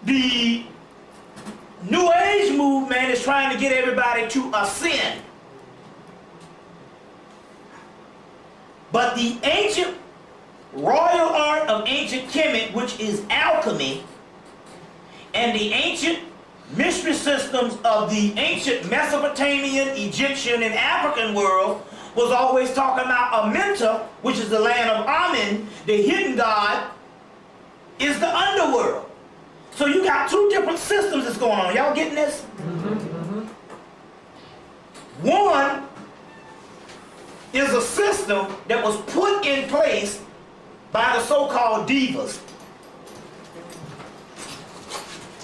The New Age movement is trying to get everybody to ascend. But the ancient royal art of ancient Hemmitt, which is alchemy, and the ancient mystery systems of the ancient Mesopotamian, Egyptian, and African world was always talking about a mentor, which is the land of Amen, the hidden god, is the underworld. So you got two different systems that's going on. Y'all getting this? One is a system that was put in place by the so-called divas.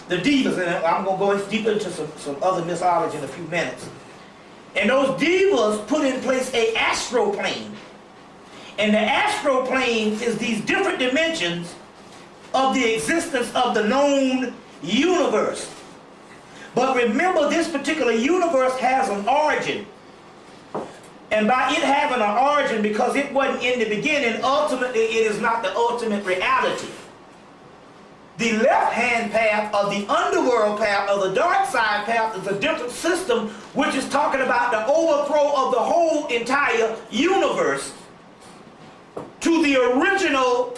The divas, and I'm going to go deeper into some other mythology in a few minutes. And those divas put in place an astral plane. And the astral plane is these different dimensions of the existence of the known universe. But remember, this particular universe has an origin. And by it having an origin, because it wasn't in the beginning, ultimately it is not the ultimate reality. The left-hand path of the underworld path, of the dark side path, is a different system which is talking about the overthrow of the whole entire universe to the original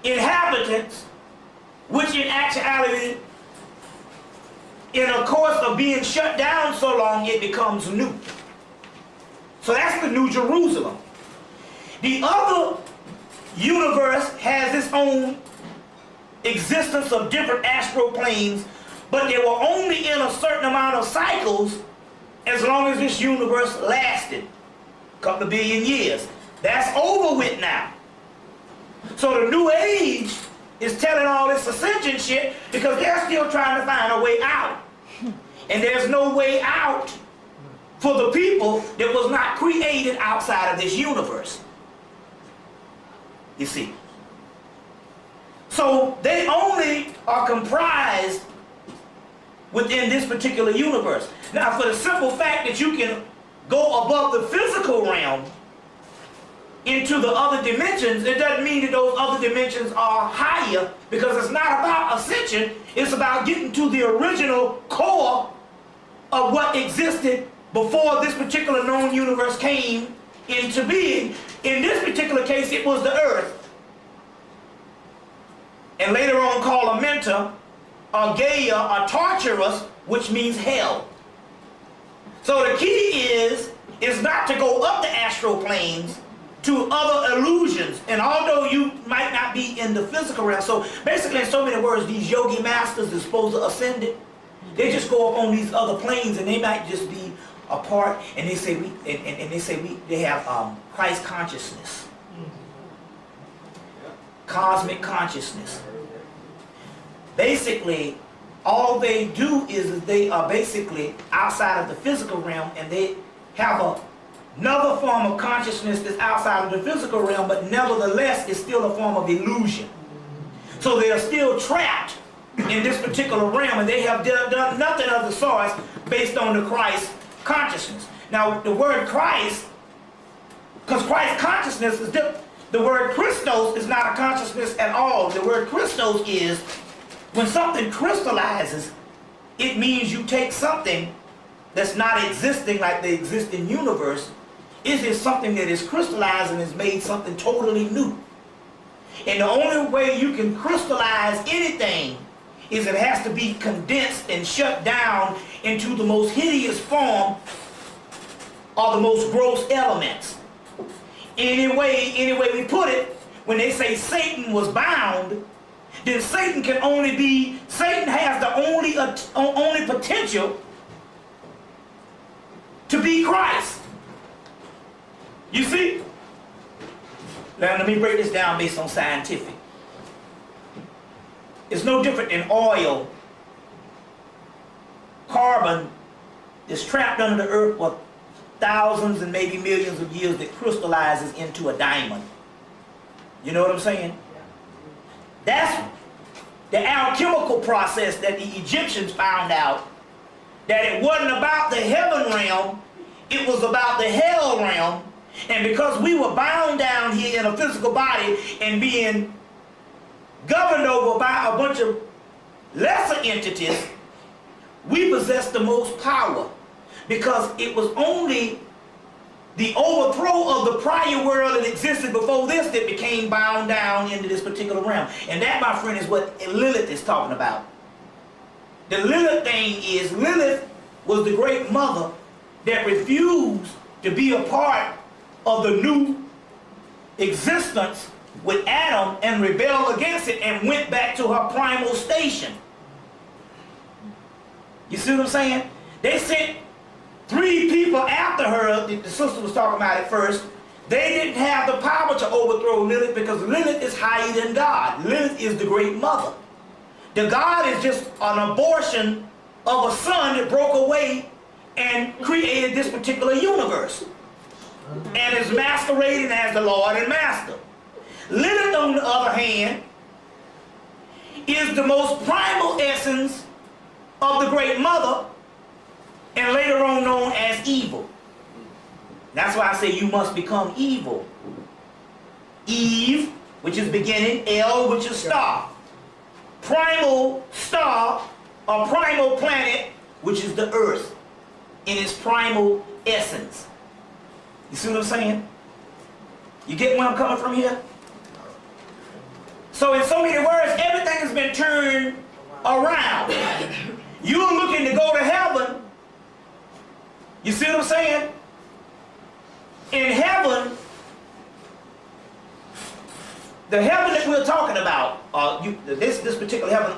inhabitants, which in actuality, in a course of being shut down so long, it becomes new. So that's the New Jerusalem. The other universe has its own existence of different astral planes, but they were only in a certain amount of cycles as long as this universe lasted. A couple of billion years. That's over with now. So the New Age is telling all this ascension shit because they're still trying to find a way out. And there's no way out for the people that was not created outside of this universe. You see. So they only are comprised within this particular universe. Now, for the simple fact that you can go above the physical realm into the other dimensions, it doesn't mean that those other dimensions are higher, because it's not about ascension, it's about getting to the original core of what existed before this particular known universe came into being. In this particular case, it was the earth. And later on called a mentor, or Gaia, or Tartarus, which means hell. So the key is not to go up the astral planes to other illusions. And although you might not be in the physical realm, so basically in so many words, these yogi masters are supposed to ascend it. They just go up on these other planes, and they might just be a part, and they say they have Christ consciousness. Cosmic consciousness. Basically, all they do is they are basically outside of the physical realm, and they have another form of consciousness that's outside of the physical realm, but nevertheless it's still a form of illusion. So they are still trapped in this particular realm, and they have done nothing of the sort based on the Christ consciousness. Now, the word Christ, because Christ consciousness is different. The word Christos is not a consciousness at all. The word Christos is when something crystallizes, it means you take something that's not existing like the existing universe. It is something that is crystallized and is made something totally new. And the only way you can crystallize anything is it has to be condensed and shut down into the most hideous form or the most gross elements. Any way we put it, when they say Satan was bound, then Satan has the only potential to be Christ. You see? Now let me break this down based on scientific. It's no different than oil. Carbon is trapped under the earth for thousands and maybe millions of years that crystallizes into a diamond. You know what I'm saying? That's the alchemical process that the Egyptians found out, that it wasn't about the heaven realm, it was about the hell realm. And because we were bound down here in a physical body and being governed over by a bunch of lesser entities, we possess the most power, because it was only the overthrow of the prior world that existed before this that became bound down into this particular realm. And that, my friend, is what Lilith is talking about. The Lilith thing is, Lilith was the great mother that refused to be a part of the new existence with Adam and rebelled against it and went back to her primal station. You see what I'm saying? They sent 3 people after her. The sister was talking about it first. They didn't have the power to overthrow Lilith, because Lilith is higher than God. Lilith is the great mother. The God is just an abortion of a son that broke away and created this particular universe and is masquerading as the Lord and Master. Lilith, on the other hand, is the most primal essence of the great mother, and later on known as evil. That's why I say you must become evil. Eve, which is beginning, El, which is star. Primal star, or primal planet, which is the earth, in its primal essence. You see what I'm saying? You get where I'm coming from here? So in so many words, everything has been turned around. You're looking to go to heaven. You see what I'm saying? In heaven, the heaven that we're talking about, this particular heaven,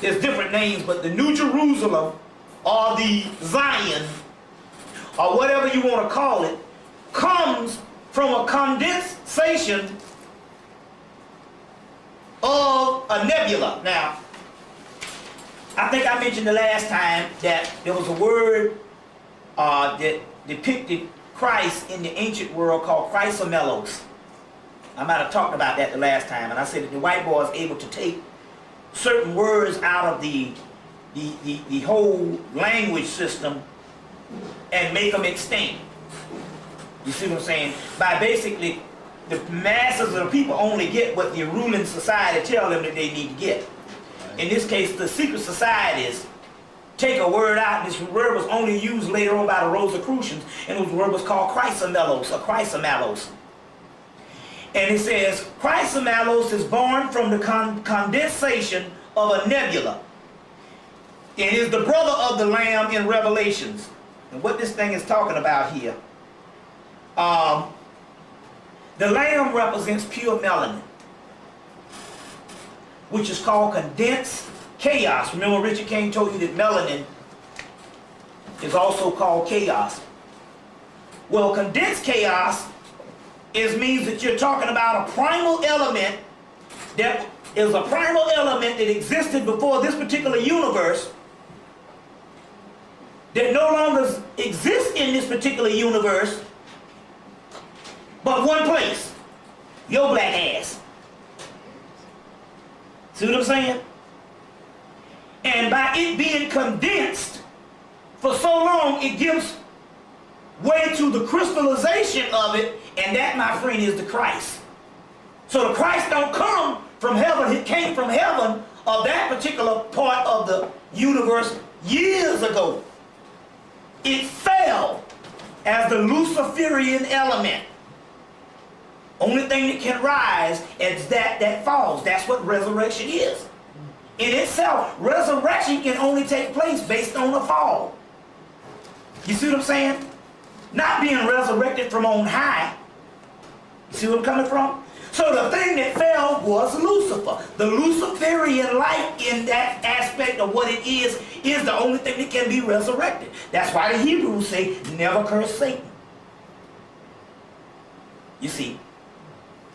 there's different names, but the New Jerusalem, or the Zion, or whatever you want to call it, comes from a condensation of a nebula. Now, I think I mentioned the last time that there was a word that depicted Christ in the ancient world called chrysomelos. I might have talked about that the last time, and I said that the white boy is able to take certain words out of the whole language system and make them extinct. You see what I'm saying? By basically, the masses of the people only get what the ruling society tell them that they need to get. In this case, the secret societies take a word out, and this word was only used later on by the Rosicrucians, and the word was called chrysomelos, or chrysomelos. And it says, chrysomelos is born from the condensation of a nebula, and is the brother of the Lamb in Revelations. And what this thing is talking about here, the Lamb represents pure melanin, which is called condensed chaos. Remember, Richard King told you that melanin is also called chaos. Well, condensed chaos means that you're talking about a primal element that is a primal element that existed before this particular universe, that no longer exists in this particular universe, but one place, your black ass. See what I'm saying? And by it being condensed for so long, it gives way to the crystallization of it, and that, my friend, is the Christ. So the Christ don't come from heaven. It came from heaven, of that particular part of the universe, years ago. It fell as the Luciferian element. Only thing that can rise is that falls. That's what resurrection is. In itself, resurrection can only take place based on the fall. You see what I'm saying? Not being resurrected from on high. You see where I'm coming from? So the thing that fell was Lucifer. The Luciferian light, in that aspect of what it is the only thing that can be resurrected. That's why the Hebrews say, never curse Satan. You see,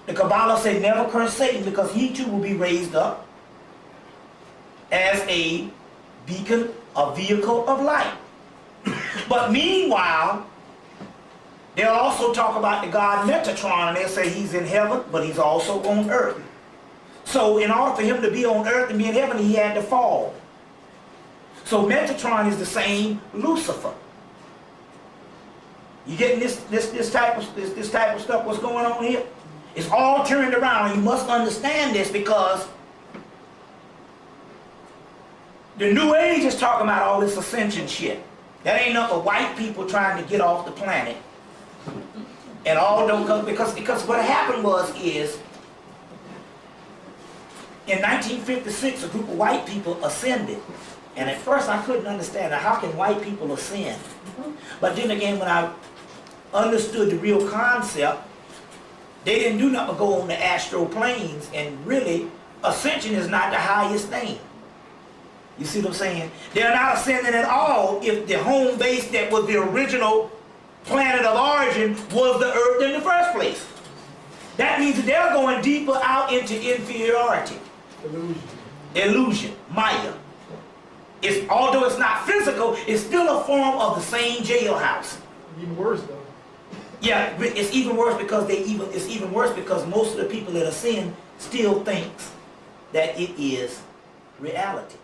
the Kabbalah say never curse Satan, because he too will be raised up as a beacon, a vehicle of light. But meanwhile, they'll also talk about the God Metatron, and they'll say he's in heaven, but he's also on earth. So in order for him to be on earth and be in heaven, he had to fall. So Metatron is the same Lucifer. You getting this type of stuff, what's going on here? It's all turned around, and you must understand this, because the New Age is talking about all this ascension shit. That ain't nothing but white people trying to get off the planet. And all those, because what happened is in 1956 a group of white people ascended. And at first I couldn't understand how can white people ascend. But then again, when I understood the real concept, they didn't do nothing but go on the astral planes, and really ascension is not the highest thing. You see what I'm saying? They're not ascending at all if the home base that was the original planet of origin was the earth in the first place. That means that they're going deeper out into inferiority. Illusion. Maya. Although it's not physical, it's still a form of the same jailhouse. Even worse though. Yeah, it's even worse because it's even worse because most of the people that ascend still thinks that it is reality.